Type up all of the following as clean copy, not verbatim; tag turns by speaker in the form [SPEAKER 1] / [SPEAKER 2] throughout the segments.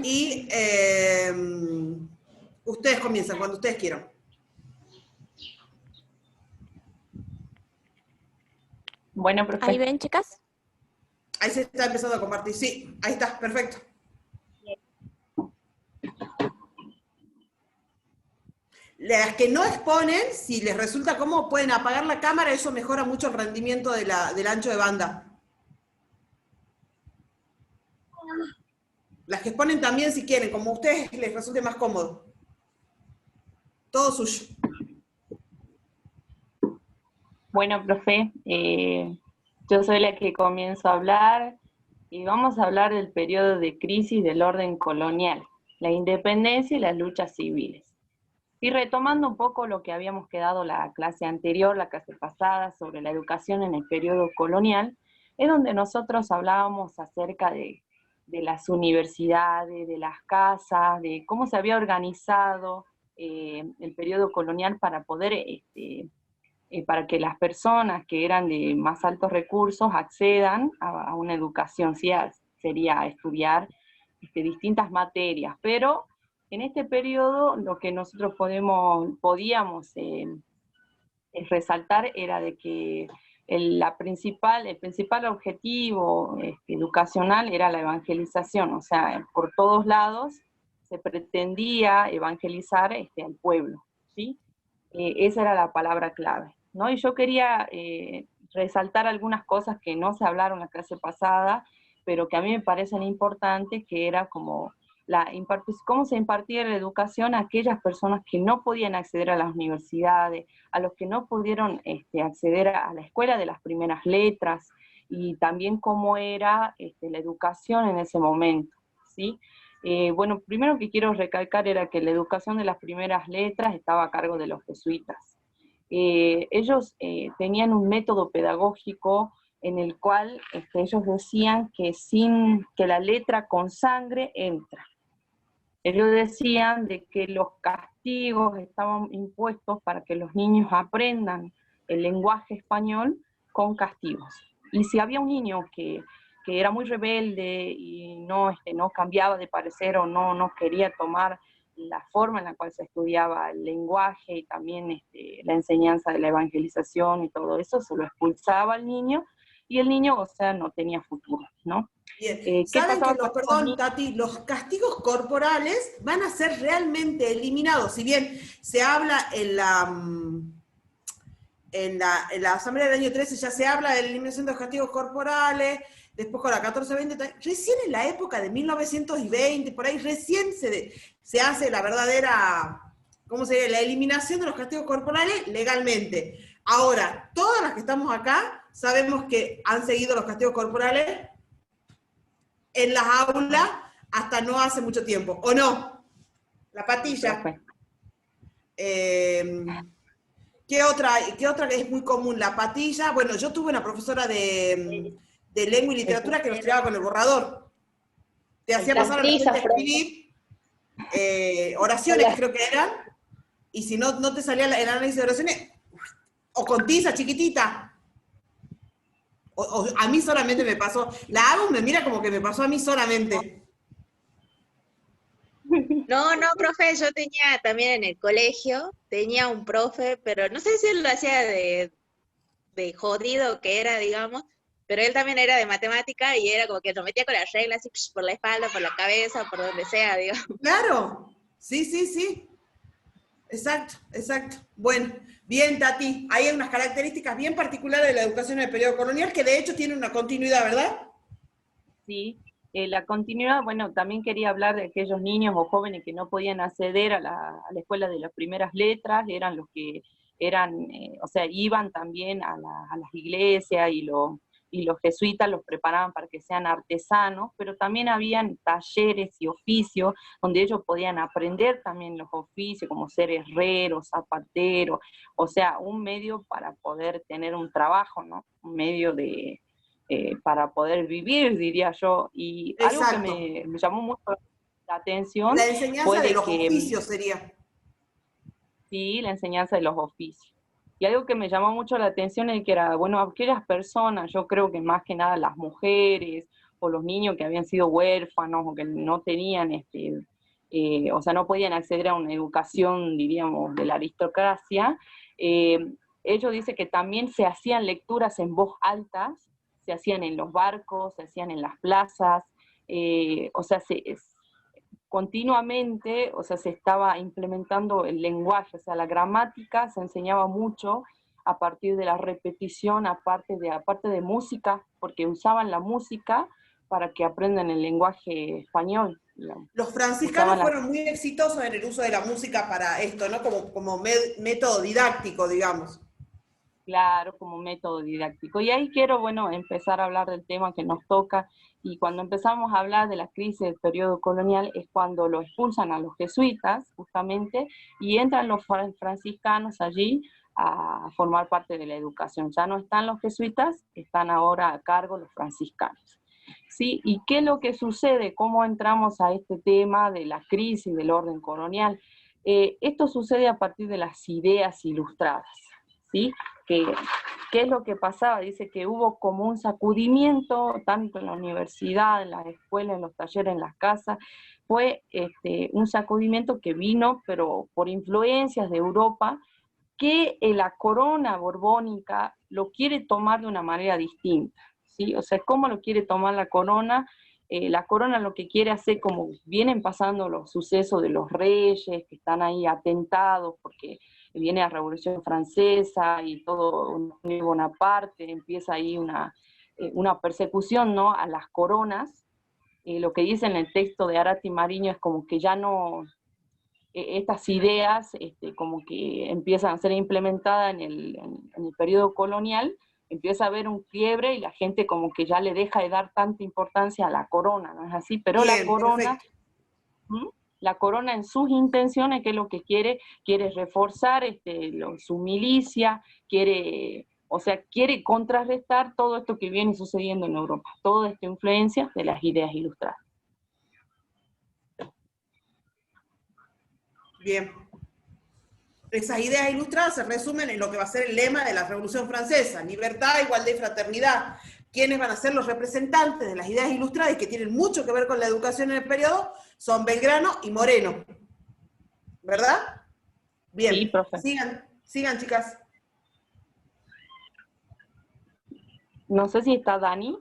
[SPEAKER 1] Y ustedes comienzan cuando ustedes quieran.
[SPEAKER 2] Bueno, profe.
[SPEAKER 3] ¿Ahí ven, chicas?
[SPEAKER 1] Ahí se está empezando a compartir. Sí, ahí está, perfecto. Las que no exponen, si les resulta cómodo, pueden apagar la cámara, eso mejora mucho el rendimiento del ancho de banda. Las que exponen también si quieren, como a ustedes les resulte más cómodo. Todo suyo.
[SPEAKER 2] Bueno, profe, yo soy la que comienzo a hablar y vamos a hablar del periodo de crisis del orden colonial, la independencia y las luchas civiles. Y retomando un poco lo que habíamos quedado la clase anterior, la clase pasada, sobre la educación en el periodo colonial, es donde nosotros hablábamos acerca de las universidades, de las casas, de cómo se había organizado el periodo colonial para poder, para que las personas que eran de más altos recursos accedan a una educación, ¿sí? Sería estudiar distintas materias, pero en este periodo lo que nosotros podíamos resaltar era de que el principal objetivo educacional era la evangelización, o sea, por todos lados se pretendía evangelizar al pueblo, ¿sí? Esa era la palabra clave, ¿no? Y yo quería resaltar algunas cosas que no se hablaron en la clase pasada, pero que a mí me parecen importantes, que era como cómo se impartía la educación a aquellas personas que no podían acceder a las universidades, a los que no pudieron acceder a la escuela de las primeras letras, y también cómo era la educación en ese momento, ¿sí? Bueno, primero que quiero recalcar era que la educación de las primeras letras estaba a cargo de los jesuitas. Ellos tenían un método pedagógico en el cual ellos decían que la letra con sangre entra. Ellos decían de que los castigos estaban impuestos para que los niños aprendan el lenguaje español con castigos. Y si había un niño que era muy rebelde y no cambiaba de parecer o no quería tomar la forma en la cual se estudiaba el lenguaje y también la enseñanza de la evangelización y todo eso, se lo expulsaba al niño, y el niño, o sea, no tenía futuro, ¿no?
[SPEAKER 1] Bien. ¿Saben que perdón, Tati, los castigos corporales van a ser realmente eliminados? Si bien se habla en la Asamblea del año 13 ya se habla de la eliminación de los castigos corporales, después con la 1420, recién en la época de 1920, por ahí recién se hace la verdadera, ¿cómo se dice? La eliminación de los castigos corporales legalmente. Ahora, todas las que estamos acá sabemos que han seguido los castigos corporales en las aulas hasta no hace mucho tiempo, ¿o no? La patilla. ¿Qué otra es muy común? La patilla. Bueno, yo tuve una profesora de lengua y literatura que nos tiraba con el borrador. Te hacía pasar al frente a escribir oraciones, creo que eran, y si no te salía el análisis de oraciones, o con tiza chiquitita. O a mí solamente me pasó. La hago, me mira como que me pasó a mí solamente.
[SPEAKER 4] No, profe, yo tenía también en el colegio, tenía un profe, pero no sé si él lo hacía de jodido que era, digamos, pero él también era de matemática y era como que nos metía con las reglas así, por la espalda, por la cabeza, por donde sea, digamos.
[SPEAKER 1] Claro, sí. Exacto. Bueno, bien, Tati, hay unas características bien particulares de la educación en el periodo colonial que de hecho tiene una continuidad, ¿verdad?
[SPEAKER 2] Sí, la continuidad, bueno, también quería hablar de aquellos niños o jóvenes que no podían acceder a la escuela de las primeras letras, eran los que o sea, iban también a las iglesias, y los jesuitas los preparaban para que sean artesanos, pero también habían talleres y oficios donde ellos podían aprender también los oficios, como ser herreros, zapateros, o sea, un medio para poder tener un trabajo, ¿no? Un medio para poder vivir, diría yo. Y
[SPEAKER 1] exacto.
[SPEAKER 2] Algo que me llamó mucho la atención
[SPEAKER 1] la enseñanza de los oficios sería.
[SPEAKER 2] Sí, la enseñanza de los oficios. Y algo que me llamó mucho la atención es que era, bueno, aquellas personas, yo creo que más que nada las mujeres o los niños que habían sido huérfanos o que no tenían, o sea, no podían acceder a una educación, diríamos, de la aristocracia, ellos dicen que también se hacían lecturas en voz alta, se hacían en los barcos, se hacían en las plazas, o sea, continuamente, o sea, se estaba implementando el lenguaje, o sea, la gramática se enseñaba mucho a partir de la repetición, aparte de música, porque usaban la música para que aprendan el lenguaje español, digamos.
[SPEAKER 1] Los franciscanos fueron muy exitosos en el uso de la música para esto, ¿no? Como método didáctico, digamos.
[SPEAKER 2] Claro, como método didáctico. Y ahí quiero, bueno, empezar a hablar del tema que nos toca, y cuando empezamos a hablar de la crisis del periodo colonial es cuando lo expulsan a los jesuitas, justamente, y entran los franciscanos allí a formar parte de la educación. Ya no están los jesuitas, están ahora a cargo los franciscanos. ¿Sí? ¿Y qué es lo que sucede? ¿Cómo entramos a este tema de la crisis del orden colonial? Esto sucede a partir de las ideas ilustradas, ¿sí? ¿Qué es lo que pasaba? Dice que hubo como un sacudimiento, tanto en la universidad, en las escuelas, en los talleres, en las casas. Fue un sacudimiento que vino, pero por influencias de Europa, que la corona borbónica lo quiere tomar de una manera distinta, ¿sí? O sea, ¿cómo lo quiere tomar la corona? La corona lo que quiere hacer, como vienen pasando los sucesos de los reyes, que están ahí atentados, porque viene la Revolución Francesa y todo Bonaparte, empieza ahí una persecución, ¿no?, a las coronas. Lo que dice en el texto de Arati Mariño es como que ya no, estas ideas como que empiezan a ser implementadas en el periodo colonial, empieza a haber un quiebre y la gente como que ya le deja de dar tanta importancia a la corona, ¿no es así? Pero
[SPEAKER 1] bien,
[SPEAKER 2] perfecto. La corona en sus intenciones, que es lo que quiere reforzar su milicia, o sea, quiere contrarrestar todo esto que viene sucediendo en Europa, toda esta influencia de las ideas ilustradas.
[SPEAKER 1] Bien. Esas ideas ilustradas se resumen en lo que va a ser el lema de la Revolución Francesa: libertad, igualdad y fraternidad. ¿Quiénes van a ser los representantes de las ideas ilustradas y que tienen mucho que ver con la educación en el periodo? Son Belgrano y Moreno. ¿Verdad? Bien.
[SPEAKER 2] Sí, profe.
[SPEAKER 1] Sigan, chicas.
[SPEAKER 2] No sé si está Dani.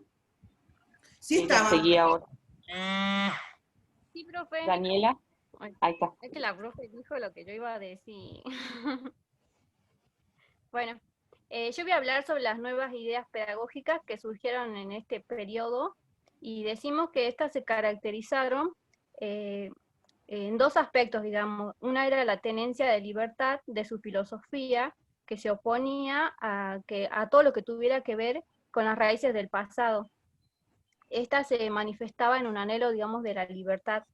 [SPEAKER 1] Sí, estaba.
[SPEAKER 2] Seguía ahora.
[SPEAKER 3] Sí, profe.
[SPEAKER 2] Daniela. Ahí está.
[SPEAKER 3] Es que la profe dijo lo que yo iba a decir. Bueno, yo voy a hablar sobre las nuevas ideas pedagógicas que surgieron en este periodo, y decimos que estas se caracterizaron en dos aspectos, digamos. Una era la tenencia de libertad de su filosofía, que se oponía a todo lo que tuviera que ver con las raíces del pasado. Esta se manifestaba en un anhelo, digamos, de la libertad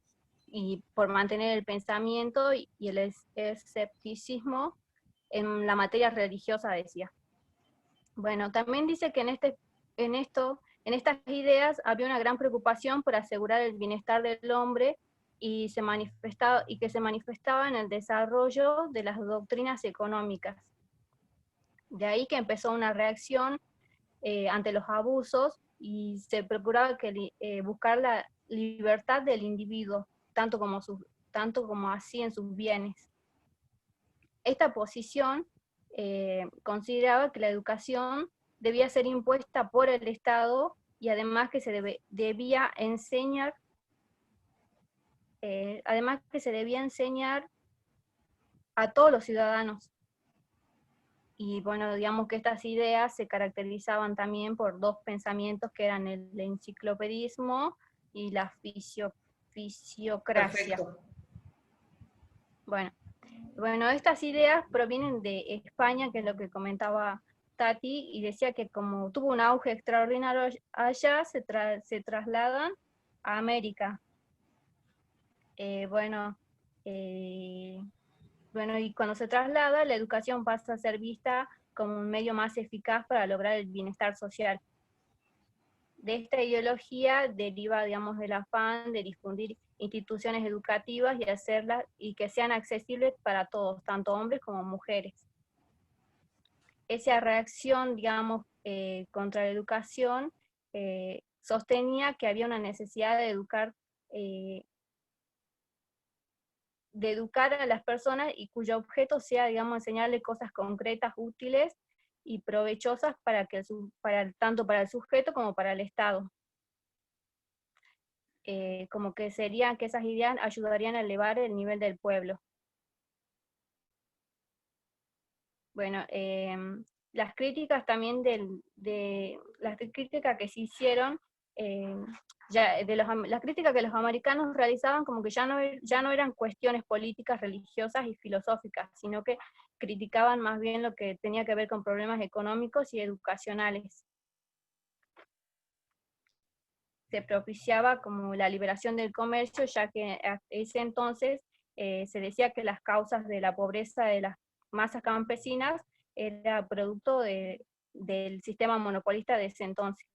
[SPEAKER 3] y por mantener el pensamiento y el escepticismo en la materia religiosa, decía. Bueno, también dice que en estas ideas había una gran preocupación por asegurar el bienestar del hombre, y que se manifestaba en el desarrollo de las doctrinas económicas. De ahí que empezó una reacción ante los abusos, y se procuraba buscar la libertad del individuo, tanto como así en sus bienes. Esta posición consideraba que la educación debía ser impuesta por el Estado, y además que se debía enseñar a todos los ciudadanos. Y bueno, digamos que estas ideas se caracterizaban también por dos pensamientos, que eran el enciclopedismo y la fisiocracia.
[SPEAKER 1] Perfecto.
[SPEAKER 3] Bueno, estas ideas provienen de España, que es lo que comentaba Tati, y decía que como tuvo un auge extraordinario allá, se trasladan a América. Y cuando se traslada, la educación pasa a ser vista como un medio más eficaz para lograr el bienestar social. De esta ideología deriva, digamos, el afán de difundir instituciones educativas y hacerlas y que sean accesibles para todos, tanto hombres como mujeres. Esa reacción, digamos, contra la educación sostenía que había una necesidad de educar a las personas y cuyo objeto sea, digamos, enseñarle cosas concretas, útiles y provechosas tanto para el sujeto como para el Estado. Como que serían que esas ideas ayudarían a elevar el nivel del pueblo. Bueno, las críticas también las críticas que se hicieron, las críticas que los americanos realizaban como que ya no eran cuestiones políticas, religiosas y filosóficas, sino que criticaban más bien lo que tenía que ver con problemas económicos y educacionales. Se propiciaba como la liberación del comercio, ya que a ese entonces se decía que las causas de la pobreza de las masas campesinas era producto del sistema monopolista de ese entonces.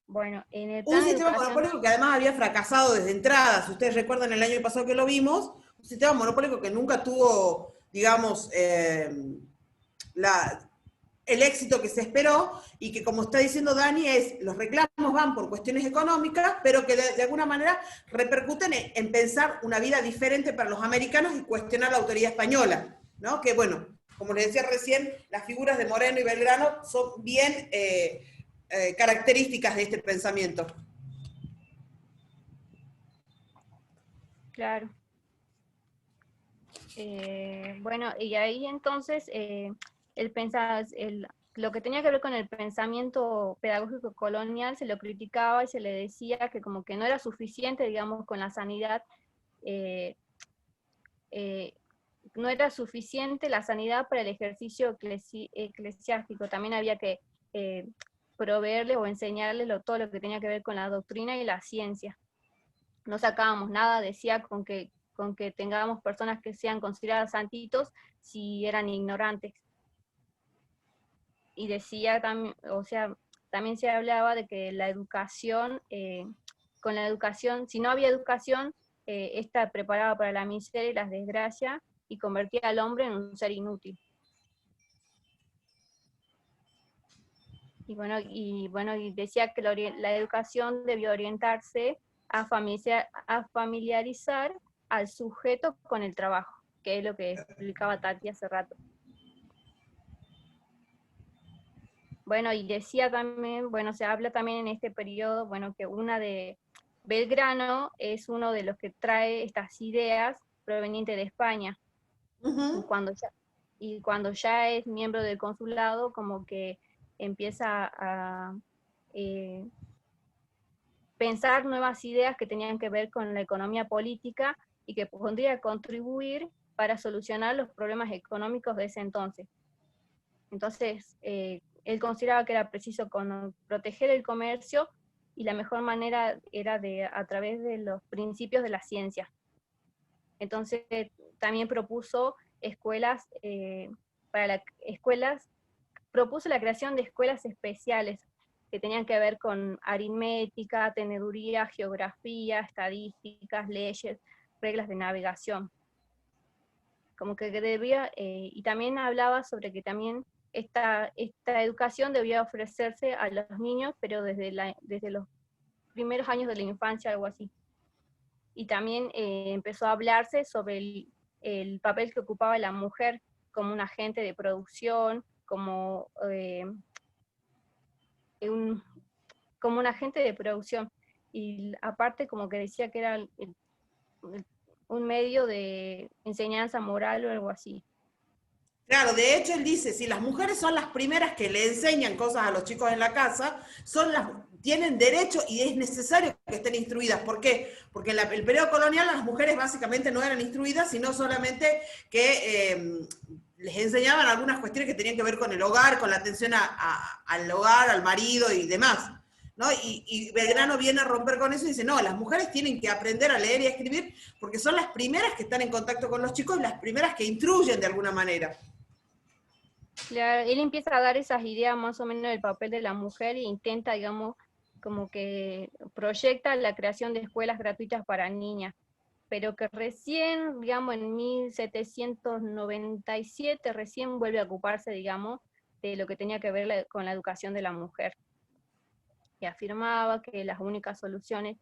[SPEAKER 3] Bueno, en el plan
[SPEAKER 1] Un sistema monopólico que además había fracasado desde entrada. Si ustedes recuerdan el año pasado que lo vimos, un sistema monopólico que nunca tuvo, digamos, el éxito que se esperó, y que, como está diciendo Dani, los reclamos van por cuestiones económicas, pero que de alguna manera repercuten en pensar una vida diferente para los americanos y cuestionar la autoridad española, ¿no? Que, bueno, como les decía recién, las figuras de Moreno y Belgrano son bien características de este pensamiento.
[SPEAKER 3] Claro. Bueno, y ahí entonces lo que tenía que ver con el pensamiento pedagógico colonial se lo criticaba y se le decía que como que no era suficiente, digamos, con la sanidad, no era suficiente la sanidad para el ejercicio eclesiástico, también había que proveerle o enseñarle todo lo que tenía que ver con la doctrina y la ciencia. No sacábamos nada, decía, con que tengamos personas que sean consideradas santitos si eran ignorantes. Y decía también, o sea, también se hablaba de que la educación, con la educación, si no había educación, esta preparaba para la miseria y las desgracias y convertía al hombre en un ser inútil. Y bueno, y decía que la educación debió orientarse a familiarizar al sujeto con el trabajo, que es lo que explicaba Tati hace rato. Bueno, y decía también, bueno, se habla también en este periodo, bueno, que Belgrano es uno de los que trae estas ideas provenientes de España.
[SPEAKER 1] Uh-huh.
[SPEAKER 3] Y cuando ya es miembro del consulado, como que empieza a pensar nuevas ideas que tenían que ver con la economía política y que podría contribuir para solucionar los problemas económicos de ese entonces. Entonces, él consideraba que era preciso proteger el comercio y la mejor manera era a través de los principios de la ciencia. Entonces, también propuso propuso la creación de escuelas especiales que tenían que ver con aritmética, teneduría, geografía, estadísticas, leyes, reglas de navegación. Como que debía, y también hablaba sobre que también esta educación debía ofrecerse a los niños, pero desde los primeros años de la infancia, algo así. Y también empezó a hablarse sobre el papel que ocupaba la mujer como un agente de producción, como un agente de producción. Y aparte como que decía que era un medio de enseñanza moral o algo así.
[SPEAKER 1] Claro, de hecho él dice, si las mujeres son las primeras que le enseñan cosas a los chicos en la casa, tienen derecho y es necesario que estén instruidas. ¿Por qué? Porque en el periodo colonial las mujeres básicamente no eran instruidas, sino solamente que les enseñaban algunas cuestiones que tenían que ver con el hogar, con la atención al hogar, al marido y demás, ¿no? Y Belgrano viene a romper con eso y dice, no, las mujeres tienen que aprender a leer y a escribir porque son las primeras que están en contacto con los chicos y las primeras que instruyen de alguna manera.
[SPEAKER 3] Claro, él empieza a dar esas ideas más o menos del papel de la mujer e intenta, digamos, como que proyecta la creación de escuelas gratuitas para niñas, pero que recién, digamos, en 1797, recién vuelve a ocuparse, digamos, de lo que tenía que ver con la educación de la mujer. Y afirmaba que las únicas soluciones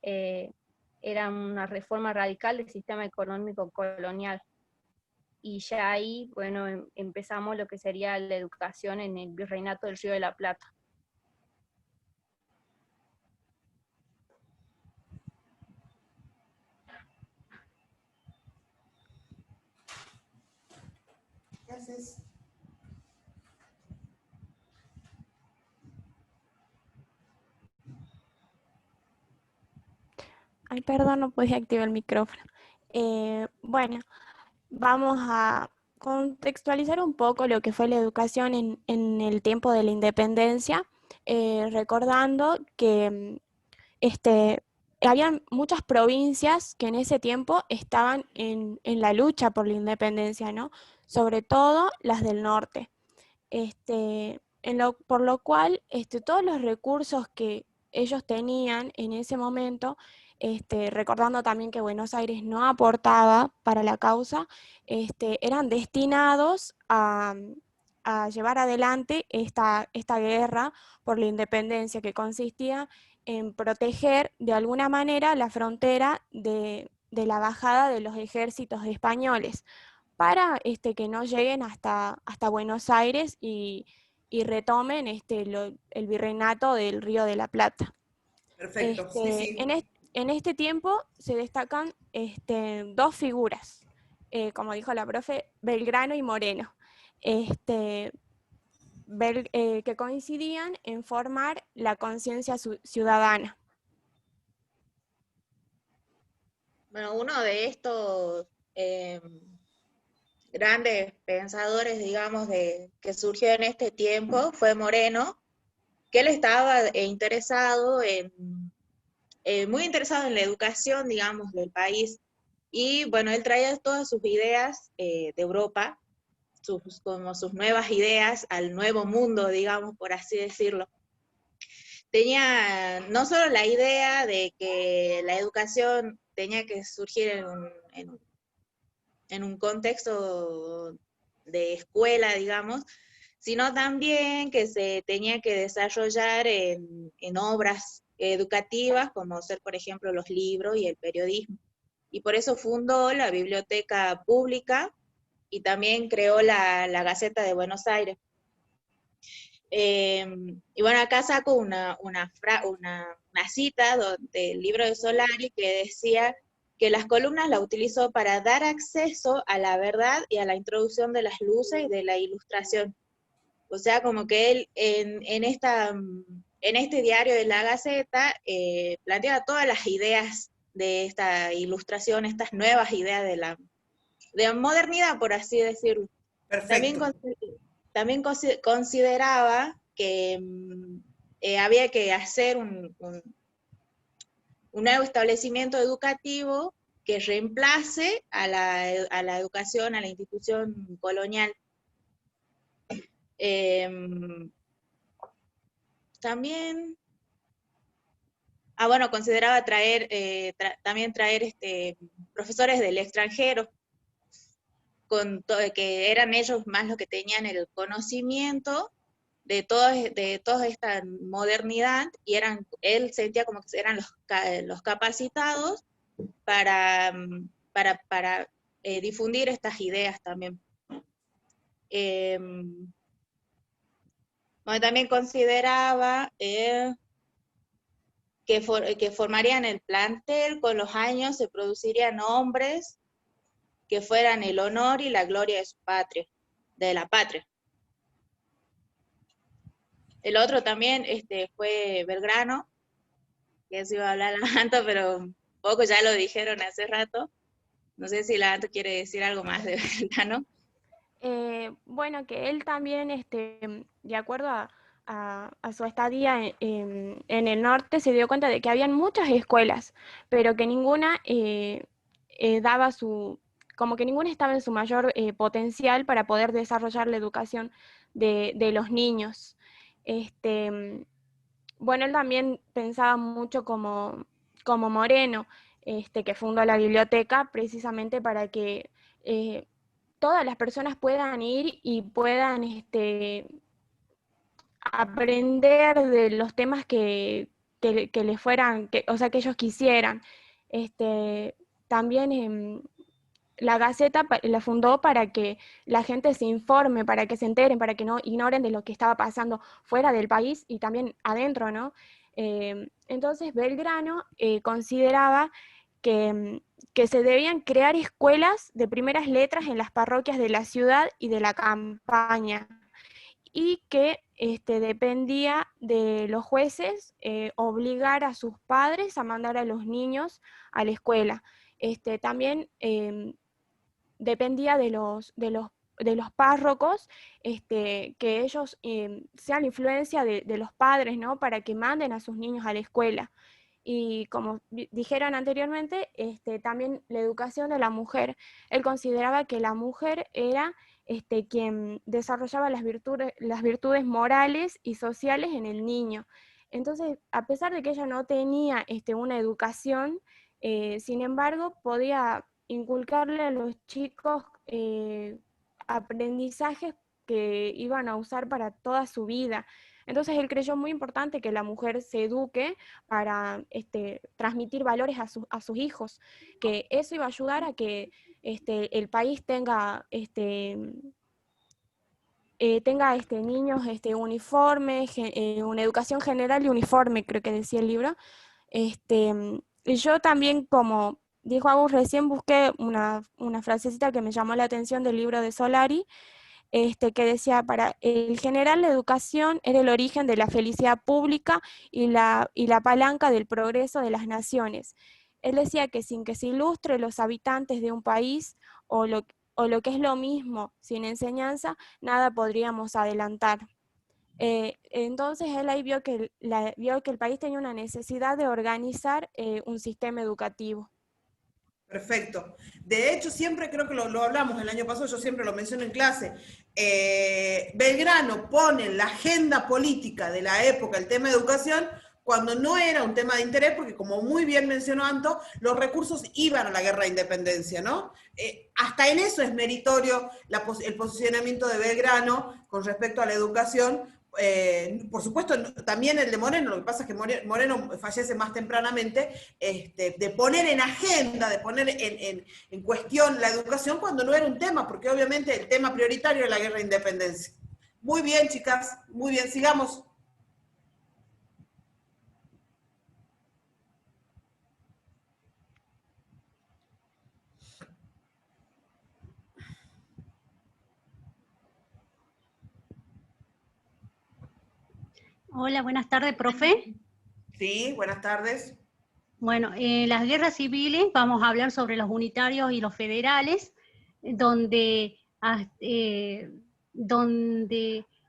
[SPEAKER 3] eran una reforma radical del sistema económico colonial. Y ya ahí, bueno, empezamos lo que sería la educación en el Virreinato del Río de la Plata.
[SPEAKER 1] ¿Qué haces?
[SPEAKER 5] Ay, perdón, no podía activar el micrófono. Bueno, vamos a contextualizar un poco lo que fue la educación en el tiempo de la independencia, recordando que habían muchas provincias que en ese tiempo estaban en la lucha por la independencia, ¿no? Sobre todo las del norte. Por lo cual, todos los recursos que ellos tenían en ese momento, recordando también que Buenos Aires no aportaba para la causa, eran destinados a llevar adelante esta guerra por la independencia, que consistía en proteger de alguna manera la frontera de la bajada de los ejércitos españoles, para que no lleguen hasta Buenos Aires y retomen el virreinato del Río de la Plata.
[SPEAKER 1] Perfecto, sí, sí.
[SPEAKER 5] En este tiempo se destacan dos figuras, como dijo la profe, Belgrano y Moreno, que coincidían en formar la conciencia ciudadana.
[SPEAKER 4] Bueno, uno de estos grandes pensadores, digamos, que surgió en este tiempo fue Moreno, que él estaba muy interesado en la educación, digamos, del país. Y bueno, él traía todas sus ideas de Europa, como sus nuevas ideas al nuevo mundo, digamos, por así decirlo. Tenía no solo la idea de que la educación tenía que surgir en un contexto de escuela, digamos, sino también que se tenía que desarrollar en obras educativas, como ser, por ejemplo, los libros y el periodismo. Y por eso fundó la Biblioteca Pública y también creó la Gaceta de Buenos Aires. Y bueno, acá saco una cita del libro de Solari que decía que las columnas la utilizó para dar acceso a la verdad y a la introducción de las luces y de la ilustración. O sea, como que él en este diario de la Gaceta plantea todas las ideas de esta ilustración, estas nuevas ideas de modernidad, por así decirlo.
[SPEAKER 1] Perfecto.
[SPEAKER 4] También consideraba que había que hacer un nuevo establecimiento educativo que reemplace a la educación, a la institución colonial. También, bueno, consideraba también traer profesores del extranjero, que eran ellos más los que tenían el conocimiento de toda esta modernidad, y él sentía como que eran los capacitados para difundir estas ideas también. Bueno, también consideraba que formarían el plantel, con los años se producirían hombres que fueran el honor y la gloria de su patria, de la patria. El otro también fue Belgrano, que se iba a hablar Anto, pero un poco ya lo dijeron hace rato. No sé si la Anto quiere decir algo más de Belgrano.
[SPEAKER 5] Bueno, que él también, de acuerdo a su estadía en el norte, se dio cuenta de que habían muchas escuelas, pero que ninguna como que ninguna estaba en su mayor potencial para poder desarrollar la educación de los niños. Bueno, él también pensaba mucho como Moreno, que fundó la biblioteca precisamente para que todas las personas puedan ir y puedan aprender de los temas que les fueran, o sea, que ellos quisieran. También la Gaceta la fundó para que la gente se informe, para que se enteren, para que no ignoren de lo que estaba pasando fuera del país y también adentro, ¿no? Entonces Belgrano consideraba que se debían crear escuelas de primeras letras en las parroquias de la ciudad y de la campaña, y que dependía de los jueces obligar a sus padres a mandar a los niños a la escuela. También dependía de los párrocos, que ellos sean influencia de los padres, ¿no? Para que manden a sus niños a la escuela. Y como dijeron anteriormente, también la educación de la mujer. Él consideraba que la mujer era quien desarrollaba las virtudes morales y sociales en el niño. Entonces, a pesar de que ella no tenía una educación, sin embargo, podía inculcarle a los chicos aprendizajes que iban a usar para toda su vida. Entonces él creyó muy importante que la mujer se eduque para transmitir valores a sus hijos, que eso iba a ayudar a que el país tenga niños uniformes, una educación general y uniforme, creo que decía el libro. Y yo también, como dijo Agus recién, busqué una frasecita que me llamó la atención del libro de Solari, que decía: para el general la educación era el origen de la felicidad pública y la palanca del progreso de las naciones. Él decía que sin que se ilustre los habitantes de un país, o lo que es lo mismo, sin enseñanza, nada podríamos adelantar. Entonces él ahí vio que el país tenía una necesidad de organizar un sistema educativo.
[SPEAKER 1] Perfecto. De hecho, siempre creo que lo hablamos el año pasado, yo siempre lo menciono en clase. Belgrano pone en la agenda política de la época el tema de educación cuando no era un tema de interés, porque como muy bien mencionó Anto, los recursos iban a la guerra de independencia, ¿no? Hasta en eso es meritorio el posicionamiento de Belgrano con respecto a la educación. Por supuesto, también el de Moreno, lo que pasa es que Moreno fallece más tempranamente, de poner en agenda, de poner en cuestión la educación cuando no era un tema, porque obviamente el tema prioritario era la guerra de independencia. Muy bien, chicas, muy bien, sigamos.
[SPEAKER 6] Hola, buenas tardes, profe.
[SPEAKER 1] Sí, buenas tardes.
[SPEAKER 6] Bueno, en las guerras civiles vamos a hablar sobre los unitarios y los federales, donde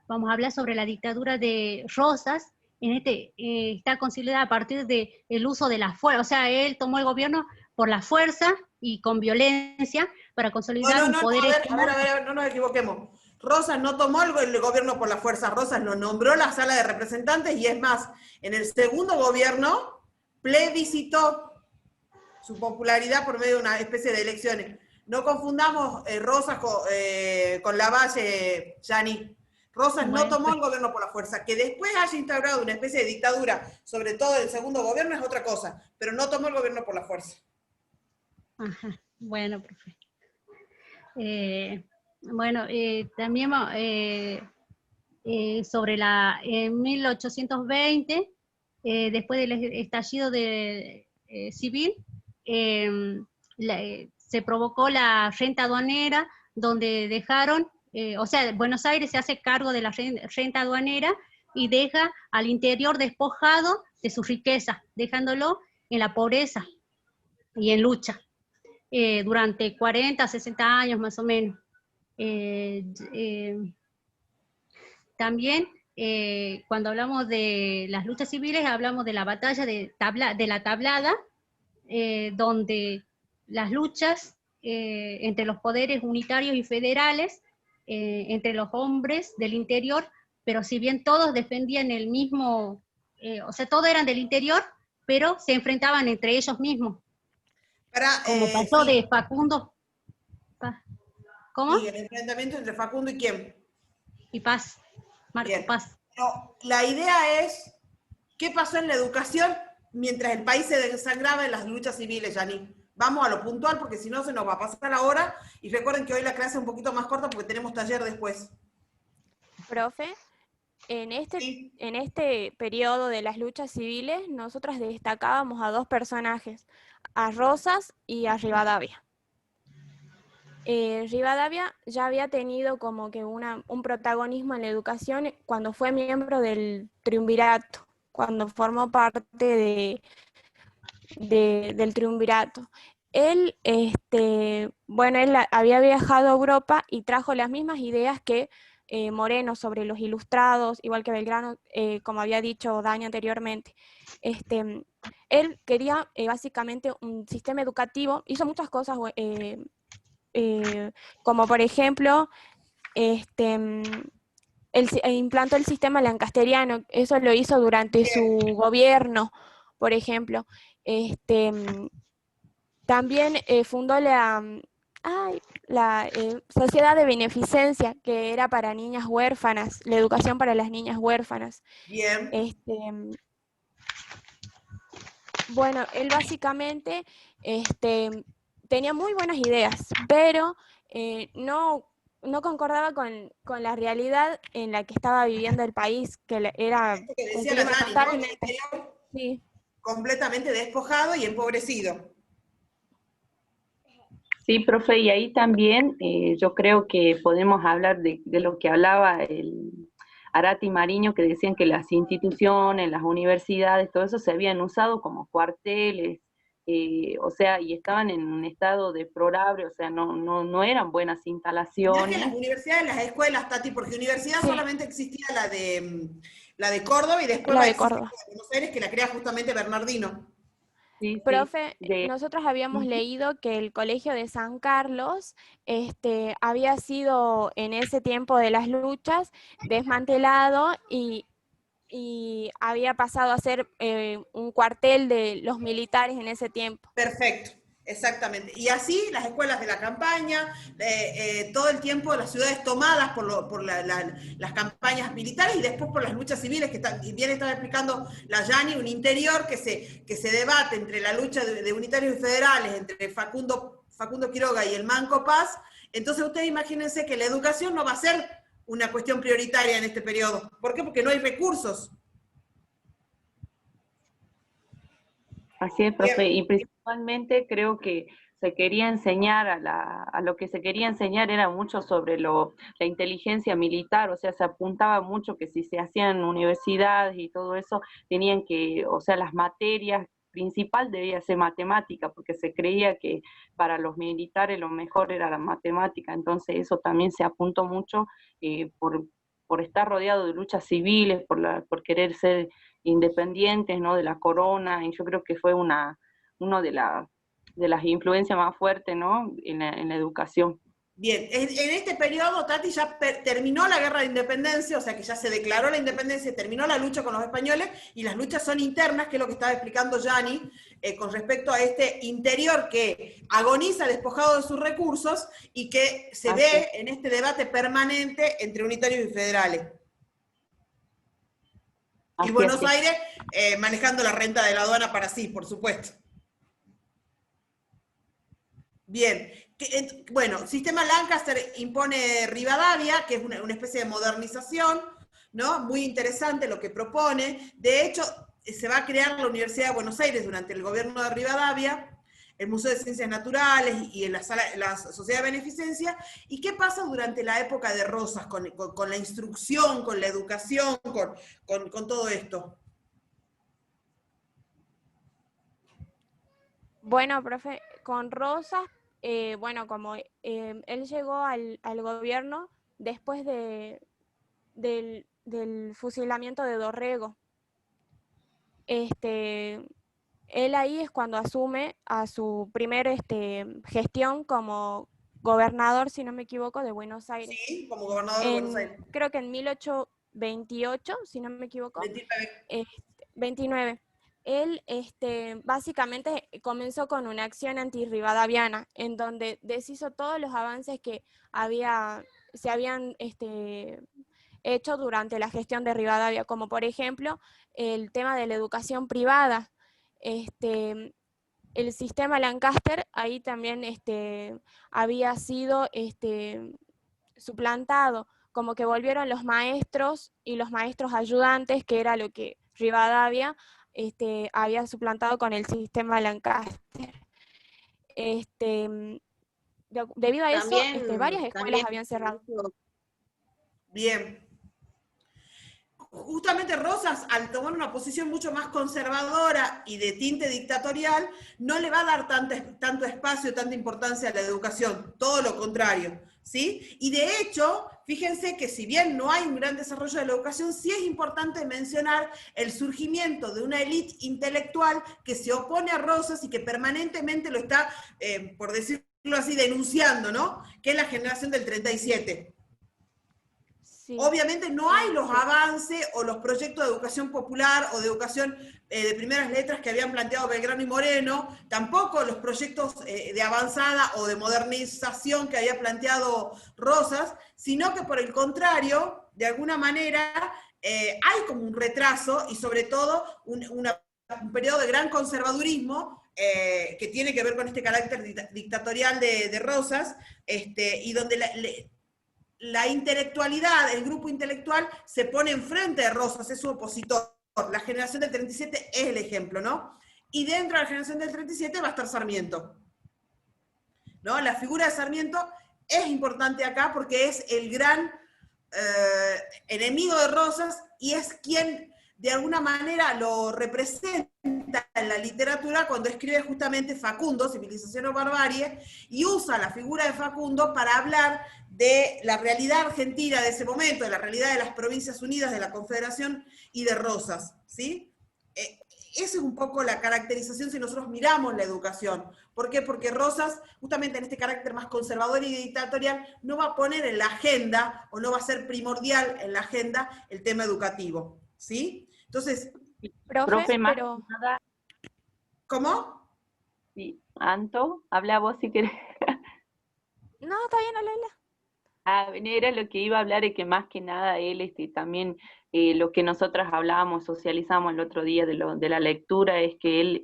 [SPEAKER 6] vamos a hablar sobre la dictadura de Rosas. Está considerada a partir del uso de la fuerza, o sea, él tomó el gobierno por la fuerza y con violencia para consolidar un poder.
[SPEAKER 1] A ver, no nos equivoquemos. Rosas no tomó el gobierno por la fuerza, Rosas lo nombró la Sala de Representantes y es más, en el segundo gobierno plebiscitó su popularidad por medio de una especie de elecciones. No confundamos Rosas con Lavalle, Yani. Rosas no tomó el gobierno por la fuerza. Que después haya instaurado una especie de dictadura, sobre todo el segundo gobierno, es otra cosa, pero no tomó el gobierno por la fuerza.
[SPEAKER 6] Ajá, bueno, profe. También sobre en 1820, después del estallido civil, se provocó la renta aduanera, donde dejaron, o sea, Buenos Aires se hace cargo de la renta aduanera y deja al interior despojado de su riqueza, dejándolo en la pobreza y en lucha, durante 40, 60 años más o menos. También, cuando hablamos de las luchas civiles, hablamos de la batalla de la Tablada, donde las luchas entre los poderes unitarios y federales, entre los hombres del interior, pero si bien todos defendían el mismo, o sea, todos eran del interior, pero se enfrentaban entre ellos mismos. Como pasó de Facundo. ¿Cómo?
[SPEAKER 1] Y el enfrentamiento entre Facundo y quién.
[SPEAKER 6] Y Paz. Marco
[SPEAKER 1] Bien.
[SPEAKER 6] Paz.
[SPEAKER 1] Pero la idea es, ¿qué pasó en la educación mientras el país se desangraba en las luchas civiles, Yani? Vamos a lo puntual, porque si no se nos va a pasar la hora, y recuerden que hoy la clase es un poquito más corta porque tenemos taller después.
[SPEAKER 5] Profe,
[SPEAKER 1] Sí.
[SPEAKER 5] en este periodo de las luchas civiles, nosotras destacábamos a dos personajes, a Rosas y a Rivadavia. Rivadavia ya había tenido como que un protagonismo en la educación cuando fue miembro del triunvirato, cuando formó parte del triunvirato. Él, bueno, él había viajado a Europa y trajo las mismas ideas que Moreno sobre los ilustrados, igual que Belgrano, como había dicho Dani anteriormente. Él quería básicamente un sistema educativo, hizo muchas cosas, como por ejemplo, implantó el sistema lancasteriano, eso lo hizo durante su gobierno, por ejemplo. También fundó la Sociedad de Beneficencia, que era para niñas huérfanas, la educación para las niñas huérfanas.
[SPEAKER 1] Bien.
[SPEAKER 5] Bueno, él básicamente tenía muy buenas ideas, pero no concordaba con la realidad en la que estaba viviendo el país, que era
[SPEAKER 1] Esto que
[SPEAKER 5] un
[SPEAKER 1] decía la
[SPEAKER 5] clima
[SPEAKER 1] Yani, ¿no?
[SPEAKER 5] totalmente... Sí.
[SPEAKER 1] Completamente despojado y empobrecido.
[SPEAKER 2] Sí, profe, y ahí también yo creo que podemos hablar de lo que hablaba el Arati Mariño, que decían que las instituciones, las universidades, todo eso se habían usado como cuarteles, o sea, y estaban en un estado deplorable, o sea, no eran buenas
[SPEAKER 1] Mirá que
[SPEAKER 2] instalaciones.
[SPEAKER 1] las universidades, las escuelas, Tati, porque universidad
[SPEAKER 5] Sí,
[SPEAKER 1] solamente existía la de Córdoba y después
[SPEAKER 5] la
[SPEAKER 1] va a
[SPEAKER 5] de
[SPEAKER 1] existir
[SPEAKER 5] Córdoba.
[SPEAKER 1] la de Buenos Aires, que la crea justamente Bernardino.
[SPEAKER 2] Sí, sí,
[SPEAKER 5] Profe, nosotros habíamos
[SPEAKER 2] ujú.
[SPEAKER 5] leído que el Colegio de San Carlos había sido en ese tiempo de las luchas desmantelado y había pasado a ser un cuartel de los militares en ese tiempo.
[SPEAKER 1] Perfecto, exactamente. Y así las escuelas de la campaña, todo el tiempo las ciudades tomadas las campañas militares y después por las luchas civiles, que bien estaba explicando la Yani, un interior que se debate entre la lucha de unitarios y federales, entre Facundo Quiroga y el Manco Paz. Entonces ustedes imagínense que la educación no va a ser una cuestión prioritaria en este periodo. ¿Por qué? Porque no hay recursos.
[SPEAKER 2] Así es,
[SPEAKER 1] Bien.
[SPEAKER 2] profe, y principalmente creo que se quería enseñar a lo que se quería enseñar era mucho sobre la inteligencia militar, o sea, se apuntaba mucho que si se hacían universidades y todo eso, tenían que, o sea, las materias principal debía ser matemática, porque se creía que para los militares lo mejor era la matemática, entonces eso también se apuntó mucho por estar rodeado de luchas civiles, por querer ser independientes, ¿no? De la corona, y yo creo que fue una de las influencias más fuertes, ¿no? En la educación.
[SPEAKER 1] Bien, en este periodo Tati ya terminó la guerra de independencia, o sea que ya se declaró la independencia, terminó la lucha con los españoles y las luchas son internas, que es lo que estaba explicando Yani, con respecto a este interior que agoniza despojado de sus recursos y que se ve en este debate permanente entre unitarios y federales. Y Buenos Aires manejando la renta de la aduana para sí, por supuesto. Bien, bueno, sistema Lancaster impone Rivadavia, que es una especie de modernización, ¿no? Muy interesante lo que propone. De hecho, se va a crear la Universidad de Buenos Aires durante el gobierno de Rivadavia, el Museo de Ciencias Naturales y la Sociedad de Beneficencia. ¿Y qué pasa durante la época de Rosas con la instrucción, con la educación, con todo esto?
[SPEAKER 5] Bueno, profe, con Rosas, bueno, como él llegó al gobierno después del fusilamiento de Dorrego. Él ahí es cuando asume a su primer gestión como gobernador, si no me equivoco, de Buenos Aires.
[SPEAKER 1] Sí, como gobernador de Buenos Aires.
[SPEAKER 5] Creo que en 1828, si no me equivoco.
[SPEAKER 1] 29.
[SPEAKER 5] 29. Él básicamente comenzó con una acción antirrivadaviana, en donde deshizo todos los avances que se habían hecho durante la gestión de Rivadavia, como por ejemplo el tema de la educación privada. El sistema Lancaster ahí también había sido suplantado, como que volvieron los maestros y los maestros ayudantes, que era lo que Rivadavia había suplantado con el sistema Lancaster. Debido a eso, varias escuelas habían cerrado.
[SPEAKER 1] Bien. Justamente Rosas, al tomar una posición mucho más conservadora y de tinte dictatorial, no le va a dar tanto espacio, tanta importancia a la educación, todo lo contrario, ¿sí? Y de hecho, fíjense que si bien no hay un gran desarrollo de la educación, sí es importante mencionar el surgimiento de una élite intelectual que se opone a Rosas y que permanentemente lo está, por decirlo así, denunciando, ¿no? Que es la generación del 37. Sí. Obviamente no hay los avances o los proyectos de educación popular o de educación de primeras letras que habían planteado Belgrano y Moreno, tampoco los proyectos de avanzada o de modernización que había planteado Rosas, sino que por el contrario, de alguna manera, hay como un retraso y sobre todo un periodo de gran conservadurismo que tiene que ver con este carácter dictatorial de Rosas, y donde la intelectualidad, el grupo intelectual, se pone enfrente de Rosas, es su opositor. La generación del 37 es el ejemplo, ¿no? Y dentro de la generación del 37 va a estar Sarmiento, ¿no? La figura de Sarmiento es importante acá porque es el gran enemigo de Rosas y es quien de alguna manera lo representa en la literatura cuando escribe justamente Facundo, Civilización o Barbarie, y usa la figura de Facundo para hablar de la realidad argentina de ese momento, de la realidad de las Provincias Unidas, de la Confederación y de Rosas, ¿sí? Esa es un poco la caracterización si nosotros miramos la educación. ¿Por qué? Porque Rosas, justamente en este carácter más conservador y dictatorial, no va a poner en la agenda, o no va a ser primordial en la agenda, el tema educativo, ¿sí? Entonces,
[SPEAKER 2] profe, más
[SPEAKER 5] pero...
[SPEAKER 2] nada.
[SPEAKER 1] ¿Cómo?
[SPEAKER 2] Sí, Anto, habla vos si querés.
[SPEAKER 5] No, está bien, habla.
[SPEAKER 2] Era lo que iba a hablar, es que más que nada él también lo que nosotras hablábamos, socializamos el otro día de la lectura, es que él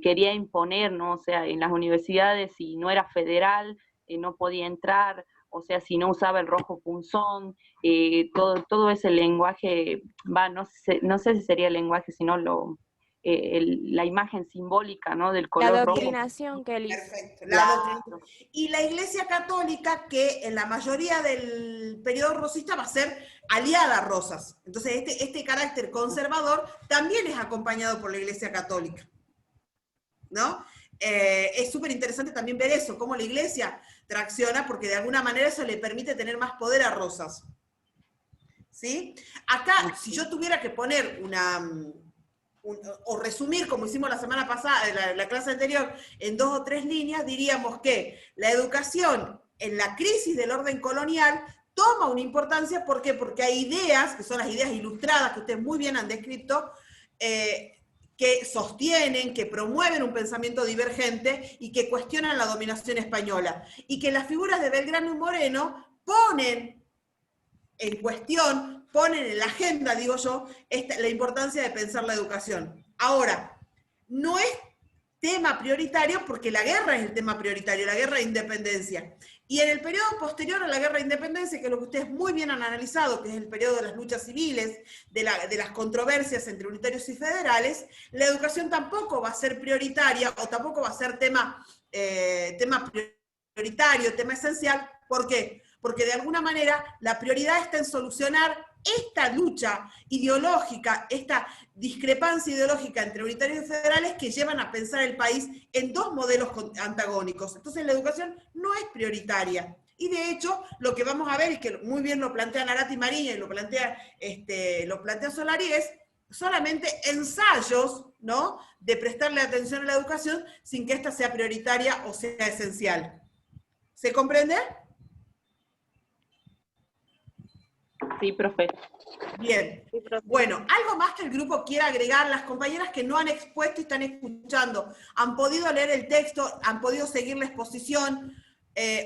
[SPEAKER 2] quería imponer, ¿no? O sea, en las universidades, si no era federal, no podía entrar, o sea, si no usaba el rojo punzón, todo ese lenguaje, no sé si sería el lenguaje, sino la imagen simbólica, ¿no? Del color rojo.
[SPEAKER 5] La adoctrinación que él hizo.
[SPEAKER 1] Perfecto, la adoctrinación. Y la Iglesia Católica, que en la mayoría del periodo rosista va a ser aliada a Rosas. Entonces este carácter conservador también es acompañado por la Iglesia Católica, ¿no? Es súper interesante también ver eso, cómo la Iglesia tracciona, porque de alguna manera eso le permite tener más poder a Rosas. ¿Sí? Acá, si yo tuviera que poner o resumir, como hicimos la semana pasada, la clase anterior, en 2 o 3 líneas, diríamos que la educación en la crisis del orden colonial toma una importancia, ¿por qué? Porque hay ideas, que son las ideas ilustradas, que ustedes muy bien han descrito, que sostienen, que promueven un pensamiento divergente y que cuestionan la dominación española. Y que las figuras de Belgrano y Moreno ponen en cuestión, ponen en la agenda, digo yo, la importancia de pensar la educación. Ahora, no es tema prioritario porque la guerra es el tema prioritario, la guerra de independencia. Y en el periodo posterior a la guerra de independencia, que es lo que ustedes muy bien han analizado, que es el periodo de las luchas civiles, de las controversias entre unitarios y federales, la educación tampoco va a ser prioritaria o tampoco va a ser tema prioritario, tema esencial. ¿Por qué? Porque de alguna manera la prioridad está en solucionar esta lucha ideológica, esta discrepancia ideológica entre unitarios y federales que llevan a pensar el país en 2 modelos antagónicos. Entonces la educación no es prioritaria. Y de hecho, lo que vamos a ver, y que muy bien lo plantea Narati Mariña y lo plantea Solari, es solamente ensayos, ¿no?, de prestarle atención a la educación sin que ésta sea prioritaria o sea esencial. ¿Se comprende?
[SPEAKER 2] Sí, profe.
[SPEAKER 1] Bien. Bueno, algo más que el grupo quiera agregar, las compañeras que no han expuesto y están escuchando, ¿han podido leer el texto, han podido seguir la exposición,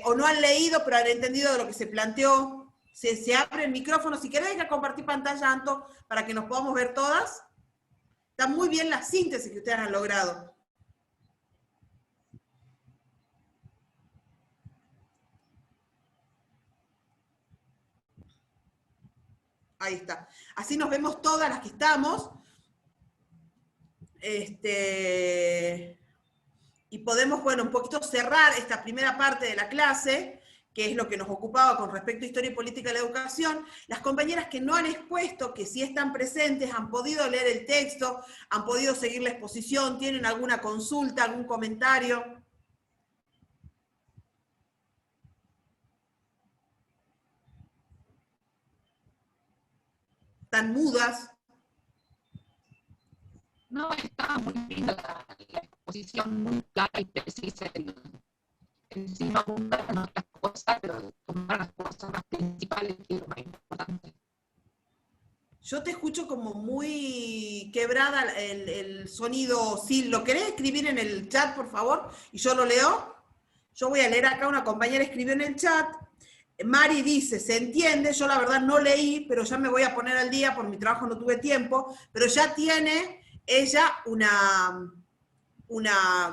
[SPEAKER 1] o no han leído pero han entendido de lo que se planteó? Se abre el micrófono. Si querés, deja compartir pantalla, Anto, para que nos podamos ver todas. Está muy bien la síntesis que ustedes han logrado. Ahí está. Así nos vemos todas las que estamos. Y podemos, bueno, un poquito cerrar esta primera parte de la clase, que es lo que nos ocupaba con respecto a Historia y Política de la Educación. Las compañeras que no han expuesto, que sí están presentes, han podido leer el texto, han podido seguir la exposición, ¿tienen alguna consulta, algún comentario? ¿Están mudas?
[SPEAKER 7] No, está muy linda la exposición, muy clara y precisa. Encima abundan otras cosas, pero tomar las cosas más principales, que es lo más importante.
[SPEAKER 1] Yo te escucho como muy quebrada el sonido. Si lo querés escribir en el chat, por favor, y yo lo leo. Yo voy a leer acá, una compañera escribió en el chat. Mari dice, se entiende, yo la verdad no leí, pero ya me voy a poner al día, por mi trabajo no tuve tiempo, pero ya tiene ella una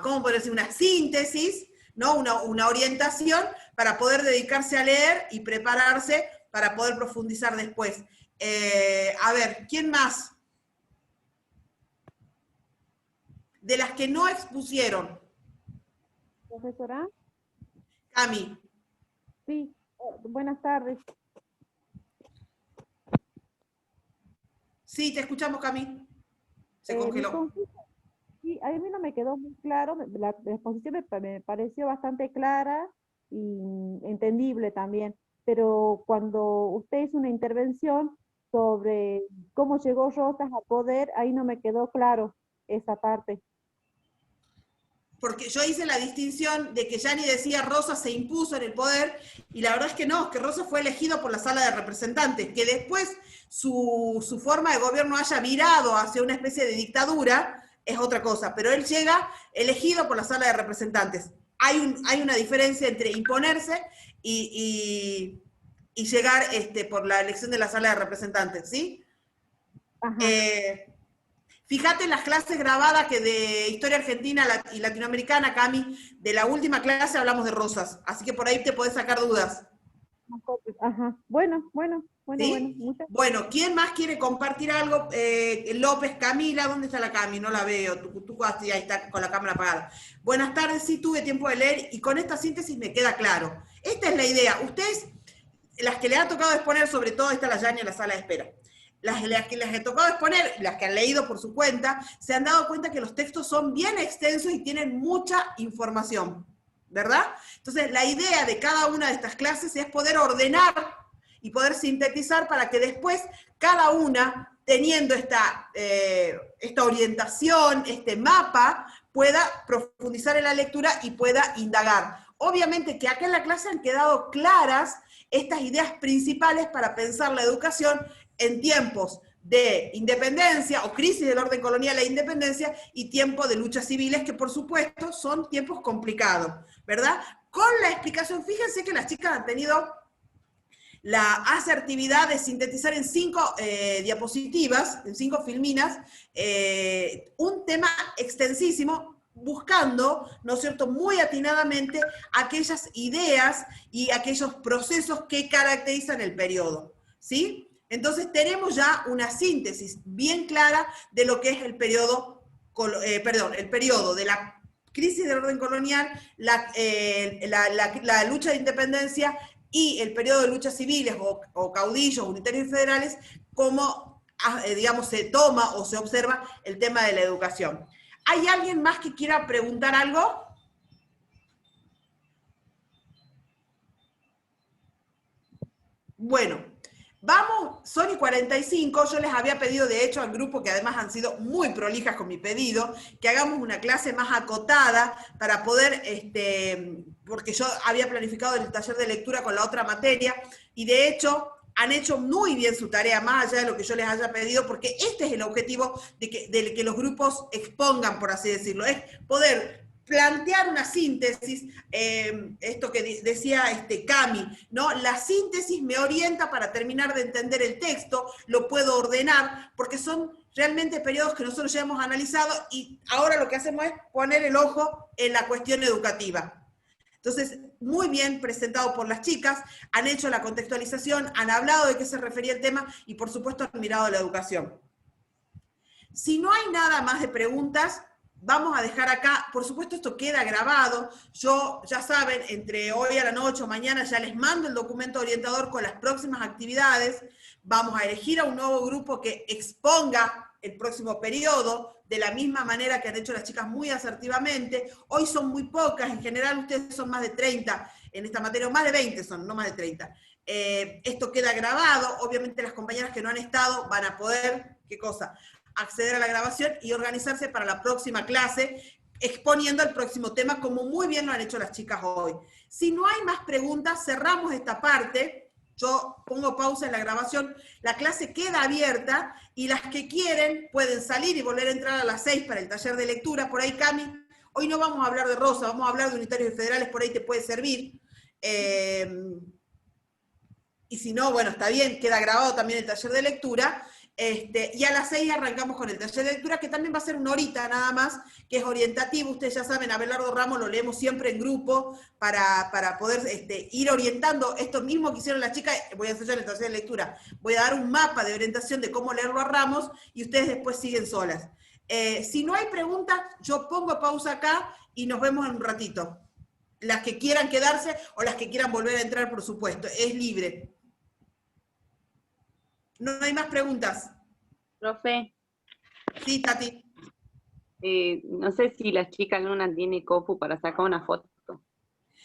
[SPEAKER 1] ¿cómo puedo decir? Una síntesis, ¿no? Una orientación para poder dedicarse a leer y prepararse para poder profundizar después. A ver, ¿quién más? De las que no expusieron.
[SPEAKER 8] Profesora.
[SPEAKER 1] Cami.
[SPEAKER 8] Sí, buenas tardes.
[SPEAKER 1] Sí, te escuchamos, Cami. Se congeló.
[SPEAKER 8] Sí, a mí no me quedó muy claro, la exposición me pareció bastante clara y entendible también, pero cuando usted hizo una intervención sobre cómo llegó Rosas al poder, ahí no me quedó claro esa parte.
[SPEAKER 1] Porque yo hice la distinción de que Yani decía Rosas se impuso en el poder, y la verdad es que no, que Rosas fue elegido por la Sala de Representantes, que después su forma de gobierno haya virado hacia una especie de dictadura, es otra cosa, pero él llega elegido por la Sala de Representantes. Hay una diferencia entre imponerse y llegar por la elección de la Sala de Representantes, ¿sí? Fíjate en las clases grabadas que de Historia Argentina y Latinoamericana, Cami, de la última clase hablamos de Rosas, así que por ahí te podés sacar dudas.
[SPEAKER 8] Ajá, bueno.
[SPEAKER 1] ¿Sí? Bueno, ¿quién más quiere compartir algo? López, Camila, ¿dónde está la Cami? No la veo, tú ahí está con la cámara apagada. Buenas tardes, sí tuve tiempo de leer y con esta síntesis me queda claro. Esta es la idea. Ustedes, las que les ha tocado exponer, sobre todo está la Yani en la sala de espera, las que les he tocado exponer, las que han leído por su cuenta, se han dado cuenta que los textos son bien extensos y tienen mucha información, ¿verdad? Entonces, la idea de cada una de estas clases es poder ordenar y poder sintetizar para que después cada una, teniendo esta orientación, este mapa, pueda profundizar en la lectura y pueda indagar. Obviamente que acá en la clase han quedado claras estas ideas principales para pensar la educación en tiempos de independencia o crisis del orden colonial e independencia y tiempo de luchas civiles, que por supuesto son tiempos complicados, ¿verdad? Con la explicación, fíjense que las chicas han tenido la asertividad de sintetizar en 5 diapositivas, en 5 filminas, un tema extensísimo, buscando, ¿no es cierto?, muy atinadamente aquellas ideas y aquellos procesos que caracterizan el periodo, ¿sí? Entonces tenemos ya una síntesis bien clara de lo que es el periodo, el periodo de la crisis del orden colonial, la lucha de independencia y el periodo de luchas civiles o caudillos unitarios y federales, como, digamos, se toma o se observa el tema de la educación. ¿Hay alguien más que quiera preguntar algo? Bueno, vamos, son y 45, yo les había pedido de hecho al grupo, que además han sido muy prolijas con mi pedido, que hagamos una clase más acotada para poder, porque yo había planificado el taller de lectura con la otra materia, y de hecho han hecho muy bien su tarea, más allá de lo que yo les haya pedido, porque este es el objetivo de que los grupos expongan, por así decirlo, es poder plantear una síntesis, esto que decía Cami, ¿no? La síntesis me orienta para terminar de entender el texto, lo puedo ordenar, porque son realmente periodos que nosotros ya hemos analizado y ahora lo que hacemos es poner el ojo en la cuestión educativa. Entonces, muy bien presentado por las chicas, han hecho la contextualización, han hablado de qué se refería el tema y por supuesto han mirado la educación. Si no hay nada más de preguntas, vamos a dejar acá, por supuesto esto queda grabado, yo, ya saben, entre hoy a la noche o mañana ya les mando el documento orientador con las próximas actividades, vamos a elegir a un nuevo grupo que exponga el próximo periodo, de la misma manera que han hecho las chicas muy asertivamente, hoy son muy pocas, en general ustedes son más de 30 en esta materia, o más de 20 son, no más de 30. Esto queda grabado, obviamente las compañeras que no han estado van a poder, ¿qué cosa?, acceder a la grabación y organizarse para la próxima clase, exponiendo el próximo tema, como muy bien lo han hecho las chicas hoy. Si no hay más preguntas, cerramos esta parte, yo pongo pausa en la grabación, la clase queda abierta, y las que quieren pueden salir y volver a entrar a las 6 para el taller de lectura, por ahí Cami, hoy no vamos a hablar de Rosa, vamos a hablar de unitarios y federales, por ahí te puede servir, y si no, bueno, está bien, queda grabado también el taller de lectura, y a las 6 arrancamos con el taller de lectura, que también va a ser una horita nada más, que es orientativo. Ustedes ya saben, Abelardo Ramos lo leemos siempre en grupo, para poder ir orientando esto mismo que hicieron las chicas. Voy a hacer yo en el taller de lectura, voy a dar un mapa de orientación de cómo leerlo a Ramos, y ustedes después siguen solas. Si no hay preguntas, yo pongo pausa acá, y nos vemos en un ratito. Las que quieran quedarse, o las que quieran volver a entrar, por supuesto, es libre. ¿No hay más preguntas?
[SPEAKER 2] Profe.
[SPEAKER 1] Sí, Tati.
[SPEAKER 2] No sé si la chica Luna tiene Copu para sacar una foto.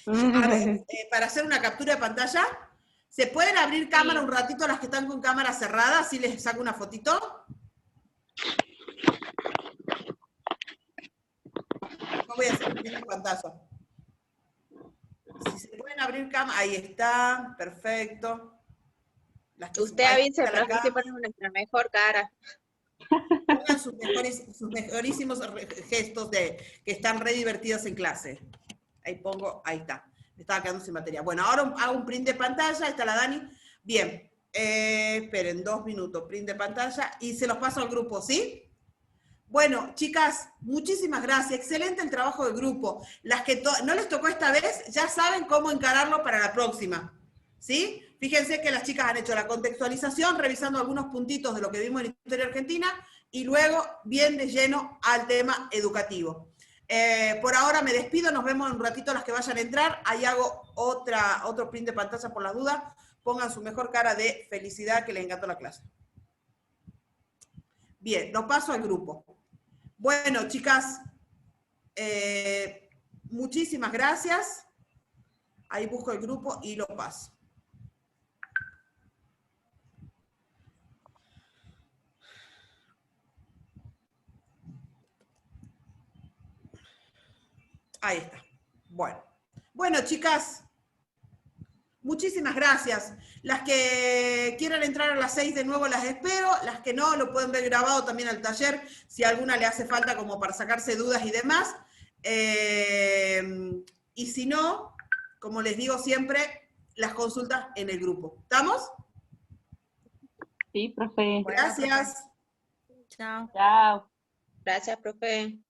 [SPEAKER 1] A ver, para hacer una captura de pantalla, ¿se pueden abrir cámara un ratito las que están con cámara cerrada? ¿Así les saco una fotito? No voy a hacer una pantalla. Si se pueden abrir cámara, ahí está, perfecto.
[SPEAKER 4] Usted avise, pero así ponemos nuestra mejor cara.
[SPEAKER 1] Pongan sus mejorísimos gestos que están re divertidos en clase. Ahí pongo, ahí está. Me estaba quedando sin batería. Bueno, ahora hago un print de pantalla, ahí está la Dani. Bien, esperen 2 minutos, print de pantalla, y se los paso al grupo, ¿sí? Bueno, chicas, muchísimas gracias. Excelente el trabajo del grupo. Las que no les tocó esta vez, ya saben cómo encararlo para la próxima, ¿sí? Fíjense que las chicas han hecho la contextualización, revisando algunos puntitos de lo que vimos en Historia Argentina, y luego bien de lleno al tema educativo. Por ahora me despido, nos vemos en un ratito las que vayan a entrar, ahí hago otro print de pantalla por las dudas, pongan su mejor cara de felicidad que les encantó la clase. Bien, lo paso al grupo. Bueno, chicas, muchísimas gracias. Ahí busco el grupo y lo paso. Ahí está. Bueno, chicas, muchísimas gracias. Las que quieran entrar a las 6 de nuevo las espero, las que no, lo pueden ver grabado también al taller, si a alguna le hace falta como para sacarse dudas y demás. Y si no, como les digo siempre, las consultas en el grupo. ¿Estamos?
[SPEAKER 2] Sí, profe.
[SPEAKER 1] Gracias.
[SPEAKER 4] Chao.
[SPEAKER 2] Chao.
[SPEAKER 4] Gracias, profe.